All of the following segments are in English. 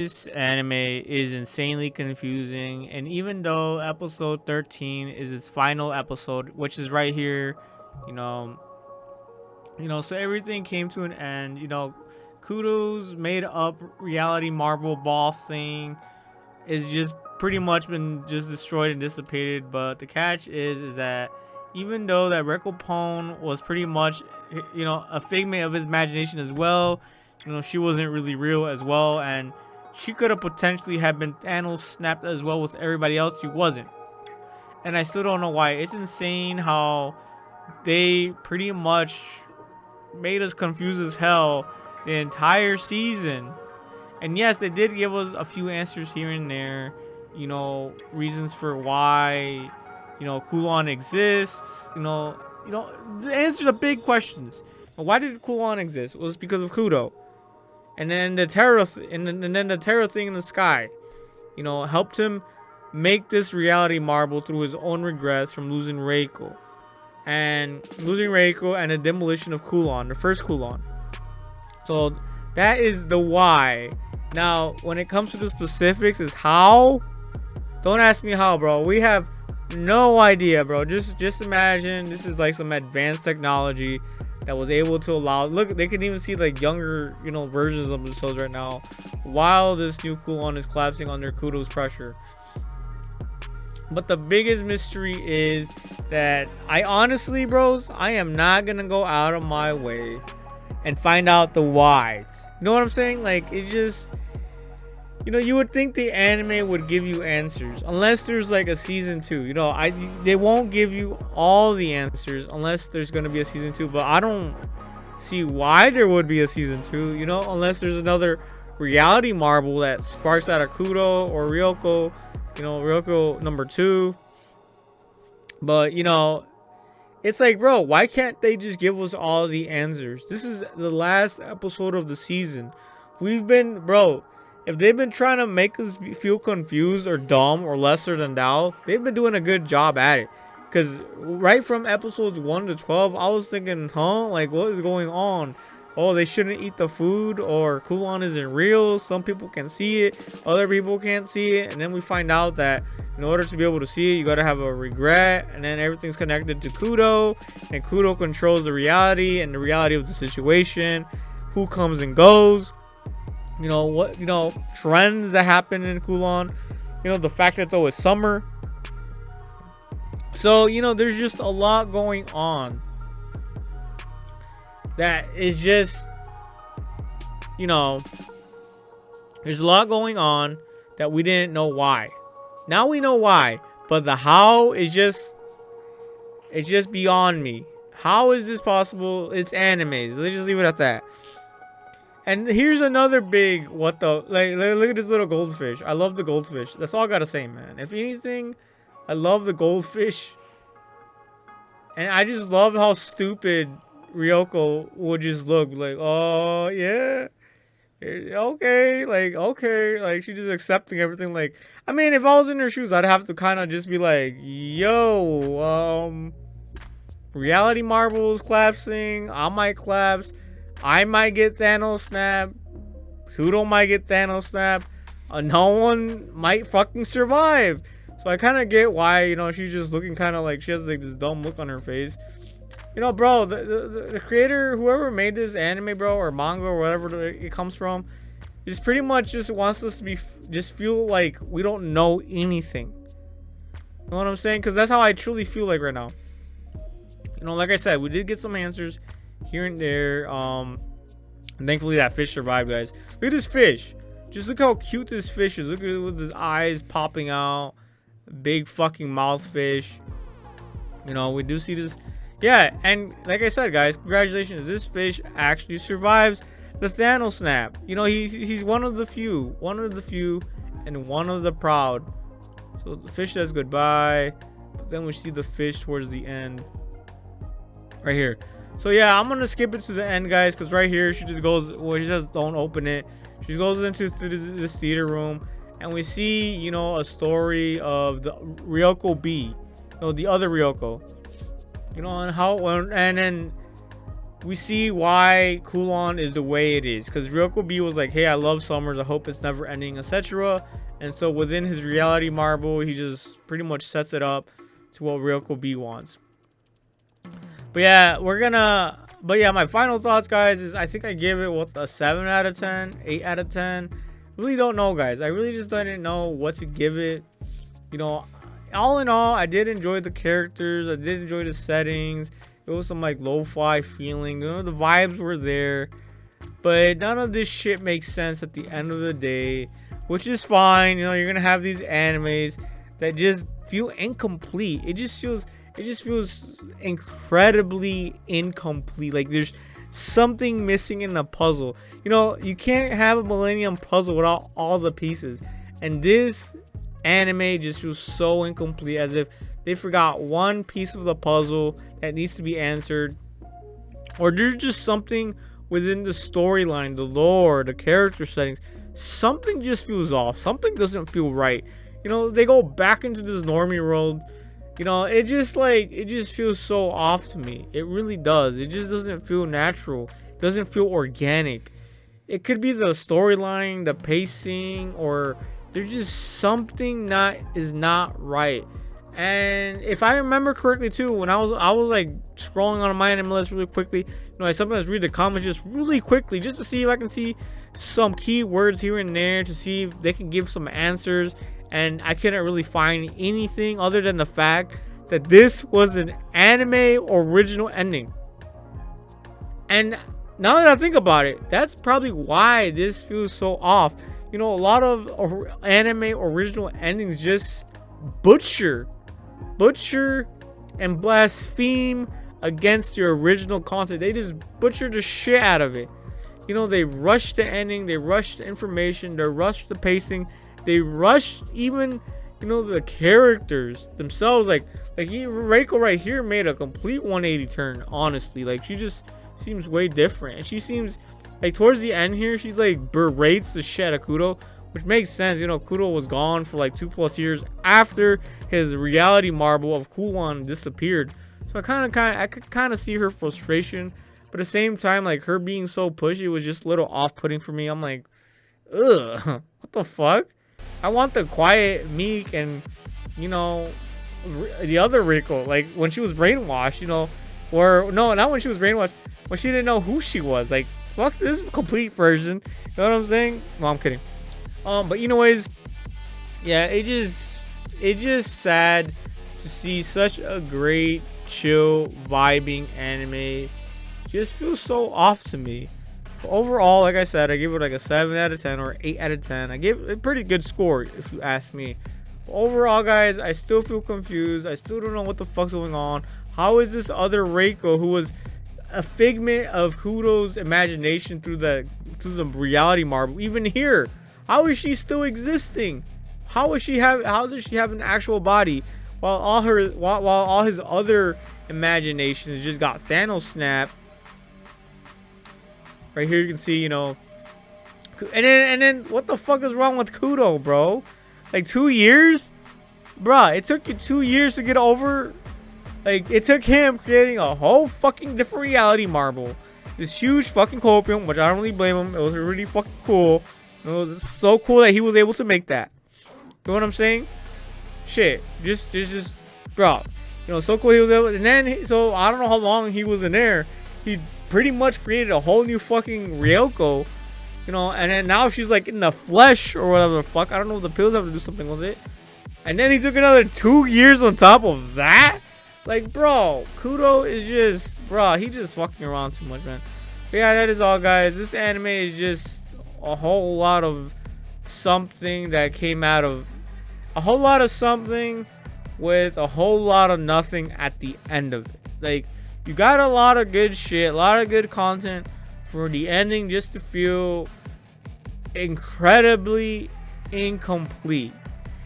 This anime is insanely confusing, and even though episode 13 is its final episode, which is right here, you know, so everything came to an end. Kudo's made up reality marble ball thing is just pretty much been just destroyed and dissipated. But the catch is that even though that Rekopon was pretty much, a figment of his imagination as well, she wasn't really real as well, and she could have potentially have been Thanos snapped as well with everybody else. She wasn't. And I still don't know why. It's insane how they pretty much made us confused as hell the entire season. And yes, they did give us a few answers here and there. Reasons for why, Kowloon exists. The answer to big questions. Why did Kowloon exist? Well, it's because of Kudo. And then the terror, and then the terror thing in the sky, helped him make this reality marble through his own regrets from losing Reiko, and the demolition of Kowloon, the first Kowloon. So that is the why. Now, when it comes to the specifics, is how. Don't ask me how, bro. We have no idea, bro. Just imagine this is like some advanced technology that was able to allow, look, they can even see like younger versions of themselves right now while this new Kowloon is collapsing under Kudo's pressure. But the biggest mystery is that I honestly, bros, I am not gonna go out of my way and find out the whys. You know what I'm saying? Like, it's just, you would think the anime would give you answers unless there's like a season 2. They won't give you all the answers unless there's going to be a season 2, but I don't see why there would be a season 2, unless there's another reality marble that sparks out of Kudo or Ryoko, Ryoko number 2. But, it's like, bro, why can't they just give us all the answers? This is the last episode of the season. If they've been trying to make us feel confused or dumb or lesser than thou, they've been doing a good job at it. Because right from episodes 1 to 12, I was thinking, like, what is going on? Oh, they shouldn't eat the food, or Kowloon isn't real. Some people can see it, other people can't see it. And then we find out that in order to be able to see it, you got to have a regret. And then everything's connected to Kudo. And Kudo controls the reality and the reality of the situation. Who comes and goes. Trends that happen in Kowloon, the fact that it's always summer. So, there's just a lot going on that is just, there's a lot going on that we didn't know why. Now we know why, but the how is just, it's just beyond me. How is this possible? It's animes. Let's just leave it at that. And here's another big look at this little goldfish. I love the goldfish. That's all I gotta say, man. If anything, I love the goldfish. And I just love how stupid Ryoko would just look. Like, oh yeah, okay, like she's just accepting everything. Like, I mean, if I was in her shoes, I'd have to kind of just be like, yo, reality marbles collapsing. I might collapse. I might get Thanos snap. Kudo might get Thanos snap. No one might fucking survive. So I kind of get why, she's just looking kind of like she has like this dumb look on her face. Bro, the creator, whoever made this anime, bro, or manga or whatever it comes from, is pretty much just wants us to just feel like we don't know anything. You know what I'm saying? Because that's how I truly feel like right now. Like I said, we did get some answers here and there. And thankfully that fish survived, guys. Look at this fish. Just look how cute this fish is. Look at it with his eyes popping out. Big fucking mouth fish. We do see this. Yeah, and like I said, guys, congratulations. This fish actually survives the Thanos snap. He's one of the few, and one of the proud. So the fish says goodbye, but then we see the fish towards the end right here. So yeah, I'm gonna skip it to the end, guys, because right here she just goes, well, she just don't open it. She goes into this theater room, and we see, a story of the Ryoko B, the other Ryoko, and then we see why Kowloon is the way it is, because Ryoko B was like, hey, I love summers, I hope it's never ending, etc. And so within his reality marble, he just pretty much sets it up to what Ryoko B wants. But yeah, my final thoughts, guys, is I think I give it a 7 out of 10, 8 out of 10. Really don't know, guys. I really just didn't know what to give it. You know, all in all, I did enjoy the characters, I did enjoy the settings. It was some like lo-fi feeling, you know, the vibes were there, but none of this shit makes sense at the end of the day, which is fine. You know, you're gonna have these animes that just feel incomplete. It just feels incredibly incomplete. Like there's something missing in the puzzle. You know, you can't have a Millennium puzzle without all the pieces, and this anime just feels so incomplete, as if they forgot one piece of the puzzle that needs to be answered, or there's just something within the storyline, the lore, the character settings. Something just feels off. Something doesn't feel right. You know, they go back into this normie world. You know, it just feels so off to me. It really does. It just doesn't feel natural. It doesn't feel organic. It could be the storyline, the pacing, or there's just something is not right. And if I remember correctly too, when I was like scrolling on my anime list really quickly, you know, I sometimes read the comments just really quickly just to see if I can see some keywords here and there, to see if they can give some answers, and I couldn't really find anything other than the fact that this was an anime original ending. And now that I think about it, that's probably why this feels so off. You know, a lot of anime original endings just butcher and blaspheme against your original content. They just butcher the shit out of it. You know, they rush the ending, they rush the information, they rush the pacing, they rush even, you know, the characters themselves. Like Reiko right here made a complete 180 turn, honestly. Like, she just seems way different, and she seems like towards the end here, she's like berates the shit out of Kudo, which makes sense. You know, Kudo was gone for like 2+ years after his reality marble of Kowloon disappeared. So I could kind of see her frustration, but at the same time, like, her being so pushy was just a little off-putting for me. I'm like, ugh, what the fuck? I want the quiet, meek, and, you know, the other Rico, like when she was brainwashed, you know, or no, not when she was brainwashed, when she didn't know who she was. Like, fuck this complete version. You know what I'm saying? No, I'm kidding. But anyways, yeah, it just sad to see such a great, chill, vibing anime just feels so off to me. But overall, like I said, I give it like a 7 out of 10 or 8 out of 10. I give it a pretty good score if you ask me. But overall, guys, I still feel confused. I still don't know what the fuck's going on. How is this other Reiko, who was a figment of Kudo's imagination through the reality marble, even here? How is she still existing? How does she have an actual body while all his other imaginations just got Thanos snap? Right here you can see, you know, and then what the fuck is wrong with Kudo, bro? Like 2 years? Bruh, it took you 2 years to get over. Like, it took him creating a whole fucking different reality marble, this huge fucking copium, which I don't really blame him. It was really fucking cool. It was so cool that he was able to make that. You know what I'm saying? Shit, just bro, you know, so cool he was able. And then so I don't know how long he was in there. He pretty much created a whole new fucking Ryoko, you know. And then now she's like in the flesh or whatever the fuck. I don't know if the pills have to do something with it. And then he took another 2 years on top of that. Like, bro, Kudo is just, bro, he just fucking around too much, man. But yeah, that is all, guys. This anime is just a whole lot of something that came out of a whole lot of something with a whole lot of nothing at the end of it. Like, you got a lot of good shit, a lot of good content for the ending just to feel incredibly incomplete.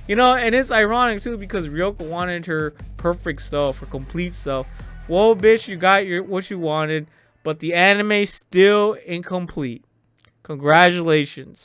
You know, and it's ironic too, because Ryoko wanted her perfect self, her complete self. Well, bitch, you got what you wanted, but the anime still incomplete. Congratulations.